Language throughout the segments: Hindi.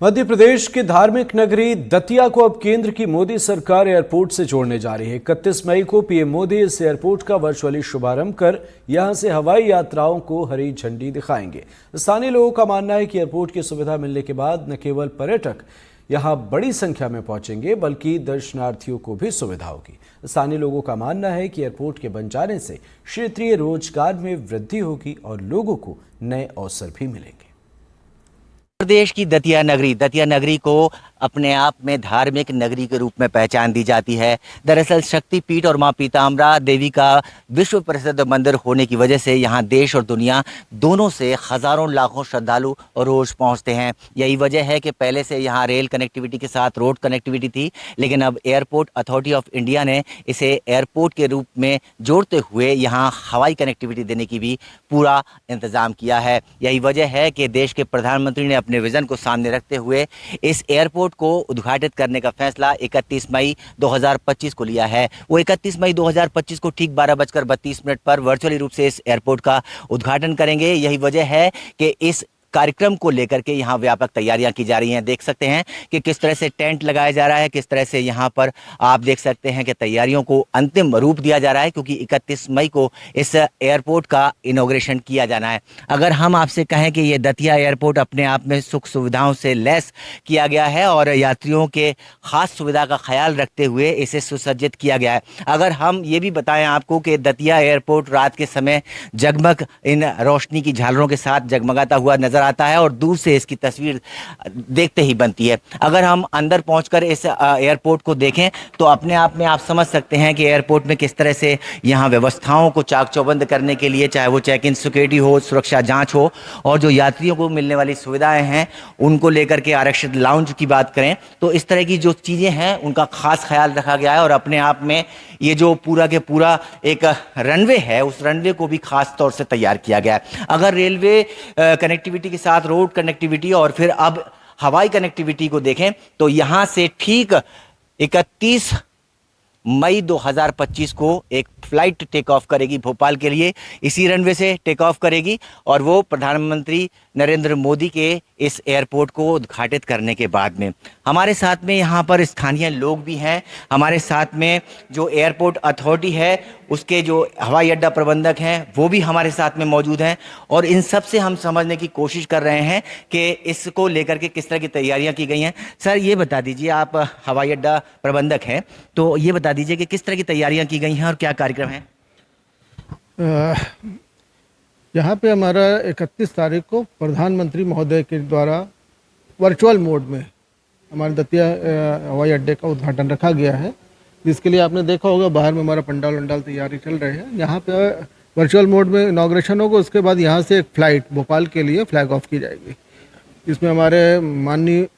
मध्य प्रदेश की धार्मिक नगरी दतिया को अब केंद्र की मोदी सरकार एयरपोर्ट से जोड़ने जा रही है। 31 मई को पीएम मोदी इस एयरपोर्ट का वर्चुअली शुभारंभ कर यहां से हवाई यात्राओं को हरी झंडी दिखाएंगे। स्थानीय लोगों का मानना है कि एयरपोर्ट की सुविधा मिलने के बाद न केवल पर्यटक यहां बड़ी संख्या में पहुंचेंगे बल्कि दर्शनार्थियों को भी सुविधा होगी। स्थानीय लोगों का मानना है कि एयरपोर्ट के बन जाने से क्षेत्रीय रोजगार में वृद्धि होगी और लोगों को नए अवसर भी मिलेंगे। प्रदेश की दतिया नगरी को अपने आप में धार्मिक नगरी के रूप में पहचान दी जाती है। दरअसल शक्तिपीठ और मां पीताम्बरा देवी का विश्व प्रसिद्ध मंदिर होने की वजह से यहाँ देश और दुनिया दोनों से हजारों लाखों श्रद्धालु रोज पहुँचते हैं। यही वजह है कि पहले से यहाँ रेल कनेक्टिविटी के साथ रोड कनेक्टिविटी थी, लेकिन अब एयरपोर्ट अथॉरिटी ऑफ इंडिया ने इसे एयरपोर्ट के रूप में जोड़ते हुए यहाँ हवाई कनेक्टिविटी देने की भी पूरा इंतजाम किया है। यही वजह है कि देश के प्रधानमंत्री ने अपने विजन को सामने रखते हुए इस एयरपोर्ट को उद्घाटित करने का फैसला 31 मई 2025 को लिया है। वो 31 मई 2025 को ठीक 12:32 पर वर्चुअली रूप से इस एयरपोर्ट का उद्घाटन करेंगे। यही वजह है कि इस कार्यक्रम को लेकर के यहाँ व्यापक तैयारियां की जा रही हैं। देख सकते हैं कि किस तरह से टेंट लगाया जा रहा है, किस तरह से यहाँ पर आप देख सकते हैं कि तैयारियों को अंतिम रूप दिया जा रहा है, क्योंकि 31 मई को इस एयरपोर्ट का इनॉग्रेशन किया जाना है। अगर हम आपसे कहें कि ये दतिया एयरपोर्ट अपने आप में सुख सुविधाओं से लैस किया गया है और यात्रियों के खास सुविधा का ख्याल रखते हुए इसे सुसज्जित किया गया है। अगर हम ये भी बताएं आपको कि दतिया एयरपोर्ट रात के समय जगमग इन रोशनी की झालरों के साथ जगमगाता हुआ नजर आता है और दूर से इसकी तस्वीर देखते ही बनती है। अगर हम अंदर पहुंचकर इस एयरपोर्ट को देखें तो अपने आप में आप समझ सकते हैं कि एयरपोर्ट में किस तरह से यहाँ व्यवस्थाओं को चाक चौबंद करने के लिए, चाहे वो चेक इन सिक्योरिटी हो, सुरक्षा जांच हो, और जो यात्रियों को मिलने वाली सुविधाएं हैं उनको लेकर के आरक्षित लाउंज की बात करें तो इस तरह की जो चीज़ें हैं उनका खास ख्याल रखा गया है। और अपने आप में ये जो पूरा के पूरा एक रनवे है, उस रनवे को भी खास तौर से तैयार किया गया है। अगर रेलवे कनेक्टिविटी के साथ रोड कनेक्टिविटी और फिर अब हवाई कनेक्टिविटी को देखें तो यहां से ठीक 31 मई 2025 को एक फ्लाइट टेक ऑफ करेगी भोपाल के लिए। इसी रनवे से टेक ऑफ करेगी और वो प्रधानमंत्री नरेंद्र मोदी के इस एयरपोर्ट को उद्घाटित करने के बाद में हमारे साथ में यहाँ पर स्थानीय लोग भी हैं। हमारे साथ में जो एयरपोर्ट अथॉरिटी है उसके जो हवाई अड्डा प्रबंधक हैं वो भी हमारे साथ में मौजूद हैं और इन सब से हम समझने की कोशिश कर रहे हैं कि इसको लेकर के किस तरह की तैयारियां की गई हैं। सर, ये बता दीजिए, आप हवाई अड्डा प्रबंधक हैं, तो ये बता दीजिए कि किस तरह की तैयारियां की गई हैं और क्या कार्यक्रम है। यहाँ पे हमारा 31 तारीख को प्रधानमंत्री महोदय के द्वारा वर्चुअल मोड में हमारे दतिया हवाई अड्डे का उद्घाटन रखा गया है, जिसके लिए आपने देखा होगा बाहर में हमारा पंडाल वंडाल तैयारी चल रहे हैं। यहाँ पे वर्चुअल मोड में इनॉग्रेशन होगा, उसके बाद यहाँ से एक फ़्लाइट भोपाल के लिए फ्लैग ऑफ की जाएगी, जिसमें हमारे माननीय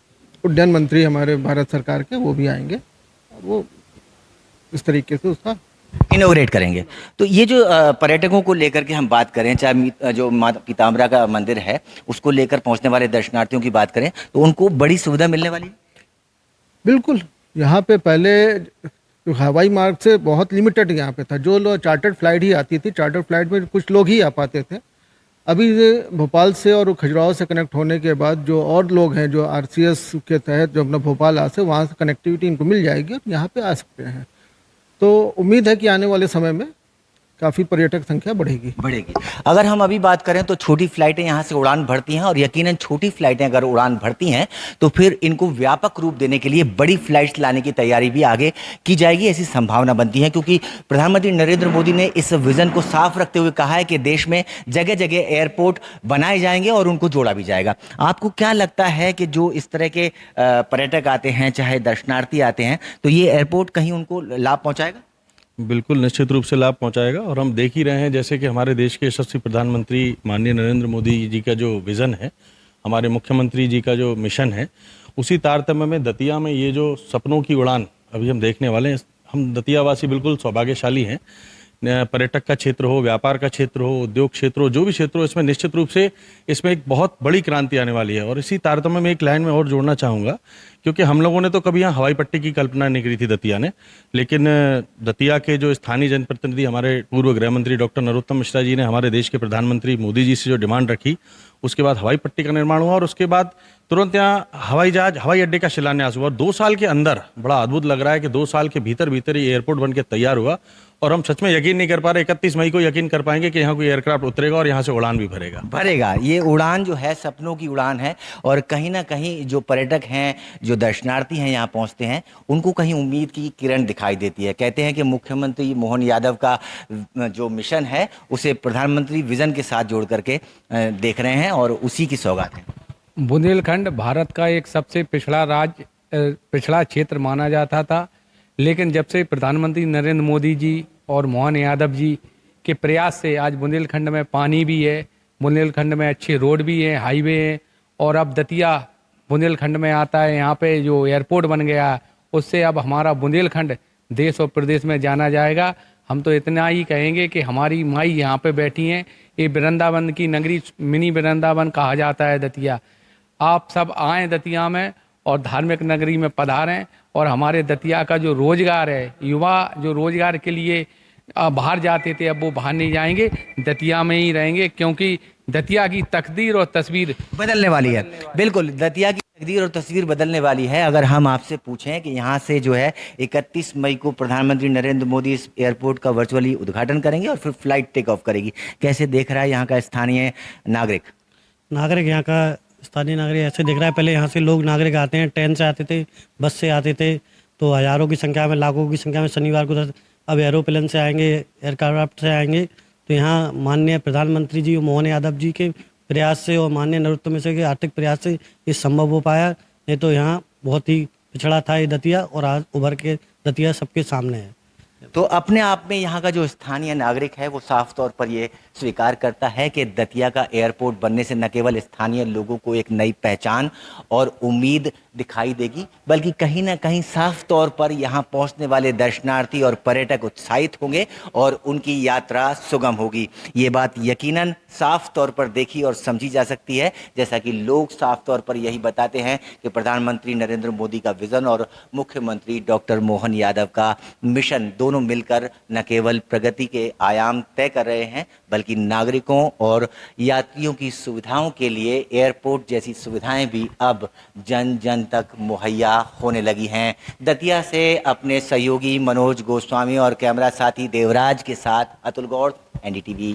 उड्डयन मंत्री हमारे भारत सरकार के वो भी आएंगे, वो इस तरीके से उसका इनोग्रेट करेंगे। तो ये जो पर्यटकों को लेकर के हम बात करें, चाहे जो माता पीताम्बरा का मंदिर है उसको लेकर पहुंचने वाले दर्शनार्थियों की बात करें तो उनको बड़ी सुविधा मिलने वाली है। बिल्कुल, यहाँ पे पहले हवाई मार्ग से बहुत लिमिटेड यहाँ पे था, जो लोग चार्टर्ड फ्लाइट ही आती थी, चार्टर्ड फ्लाइट में कुछ लोग ही आ पाते थे। अभी भोपाल से और खजुराहो से कनेक्ट होने के बाद जो और लोग हैं जो आरसीएस के तहत जो अपना भोपाल आ से वहाँ से कनेक्टिविटी इनको मिल जाएगी और यहाँ पे आ सकते हैं। तो उम्मीद है कि आने वाले समय में काफ़ी पर्यटक संख्या बढ़ेगी। अगर हम अभी बात करें तो छोटी फ्लाइटें यहाँ से उड़ान भरती हैं और यकीनन छोटी फ्लाइटें अगर उड़ान भरती हैं तो फिर इनको व्यापक रूप देने के लिए बड़ी फ्लाइट्स लाने की तैयारी भी आगे की जाएगी, ऐसी संभावना बनती है, क्योंकि प्रधानमंत्री नरेंद्र मोदी ने इस विजन को साफ रखते हुए कहा है कि देश में जगह जगह एयरपोर्ट बनाए जाएंगे और उनको जोड़ा भी जाएगा। आपको क्या लगता है कि जो इस तरह के पर्यटक आते हैं, चाहे दर्शनार्थी आते हैं, तो ये एयरपोर्ट कहीं उनको लाभ पहुँचाएगा? बिल्कुल, निश्चित रूप से लाभ पहुंचाएगा। और हम देख ही रहे हैं जैसे कि हमारे देश के यशस्वी प्रधानमंत्री माननीय नरेंद्र मोदी जी का जो विज़न है, हमारे मुख्यमंत्री जी का जो मिशन है, उसी तारतम्य में दतिया में ये जो सपनों की उड़ान अभी हम देखने वाले हैं। हम दतियावासी बिल्कुल सौभाग्यशाली हैं। पर्यटक का क्षेत्र हो, व्यापार का क्षेत्र हो, उद्योग क्षेत्र हो, जो भी क्षेत्र हो, इसमें निश्चित रूप से इसमें एक बहुत बड़ी क्रांति आने वाली है। और इसी तारतम्य में एक लाइन में और जोड़ना चाहूँगा, क्योंकि हम लोगों ने तो कभी यहाँ हवाई पट्टी की कल्पना नहीं करी थी दतिया ने, लेकिन दतिया के जो स्थानीय जनप्रतिनिधि हमारे पूर्व गृह मंत्री डॉक्टर नरोत्तम मिश्रा जी ने हमारे देश के प्रधानमंत्री मोदी जी से जो डिमांड रखी, उसके बाद हवाई पट्टी का निर्माण हुआ और उसके बाद तुरंत यहाँ हवाई अड्डे का शिलान्यास हुआ। 2 साल के अंदर बड़ा अद्भुत लग रहा है कि 2 साल के भीतर भीतर ये एयरपोर्ट बन के तैयार हुआ और हम सच में यकीन नहीं कर पा रहे। 31 मई को यकीन कर पाएंगे कि यहाँ कोई एयरक्राफ्ट उतरेगा और यहाँ से उड़ान भी भरेगा। ये उड़ान जो है सपनों की उड़ान है और कहीं ना कहीं जो पर्यटक हैं, जो दर्शनार्थी हैं यहाँ पहुँचते हैं, उनको कहीं उम्मीद की किरण दिखाई देती है। कहते हैं कि मुख्यमंत्री मोहन यादव का जो मिशन है उसे प्रधानमंत्री विजन के साथ जोड़ करके देख रहे हैं और उसी की सौगात है। बुंदेलखंड भारत का एक सबसे पिछड़ा क्षेत्र माना जाता था, लेकिन जब से प्रधानमंत्री नरेंद्र मोदी जी और मोहन यादव जी के प्रयास से आज बुंदेलखंड में पानी भी है, बुंदेलखंड में अच्छे रोड भी हैं, हाईवे हैं और अब दतिया बुंदेलखंड में आता है। यहाँ पे जो एयरपोर्ट बन गया उससे अब हमारा बुंदेलखंड देश और प्रदेश में जाना जाएगा। हम तो इतना ही कहेंगे कि हमारी माई यहाँ पे बैठी हैं। ये वृंदावन की नगरी, मिनी वृंदावन कहा जाता है दतिया। आप सब आएँ दतिया में और धार्मिक नगरी में पधारें और हमारे दतिया का जो रोजगार है, युवा जो रोजगार के लिए बाहर जाते थे अब वो बाहर नहीं जाएंगे, दतिया में ही रहेंगे, क्योंकि दतिया की तकदीर और तस्वीर बदलने वाली है। बिल्कुल, दतिया की तकदीर और तस्वीर बदलने वाली है। अगर हम आपसे पूछें कि यहाँ से जो है 31 मई को प्रधानमंत्री नरेंद्र मोदी इस एयरपोर्ट का वर्चुअली उद्घाटन करेंगे और फिर फ्लाइट टेक ऑफ करेगी, कैसे देख रहा है यहाँ का स्थानीय नागरिक? यहाँ का स्थानीय नागरिक ऐसे देख रहा है, पहले यहाँ से लोग नागरिक आते हैं, ट्रेन से आते थे, बस से आते थे, तो हज़ारों की संख्या में, लाखों की संख्या में शनिवार को अब एरोप्लेन से आएंगे, एयरक्राफ्ट से आएंगे। तो यहाँ माननीय प्रधानमंत्री जी मोहन यादव जी के प्रयास से और माननीय नरोत्तम मिश्र के आर्थिक प्रयास से ये संभव हो पाया। नहीं तो यहाँ बहुत ही पिछड़ा था ये दतिया और आज उभर के दतिया सबके सामने है। तो अपने आप में यहाँ का जो स्थानीय नागरिक है वो साफ तौर पर ये स्वीकार करता है कि दतिया का एयरपोर्ट बनने से न केवल स्थानीय लोगों को एक नई पहचान और उम्मीद दिखाई देगी, बल्कि कहीं ना कहीं साफ तौर पर यहाँ पहुँचने वाले दर्शनार्थी और पर्यटक उत्साहित होंगे और उनकी यात्रा सुगम होगी। ये बात यकीनन साफ तौर पर देखी और समझी जा सकती है, जैसा कि लोग साफ तौर पर यही बताते हैं कि प्रधानमंत्री नरेंद्र मोदी का विजन और मुख्यमंत्री डॉक्टर मोहन यादव का मिशन दोनों मिलकर न केवल प्रगति के आयाम तय कर रहे हैं, बल्कि नागरिकों और यात्रियों की सुविधाओं के लिए एयरपोर्ट जैसी सुविधाएं भी अब जन जन तक मुहैया होने लगी हैं। दतिया से अपने सहयोगी मनोज गोस्वामी और कैमरा साथी देवराज के साथ अतुल गौड़, NDTV।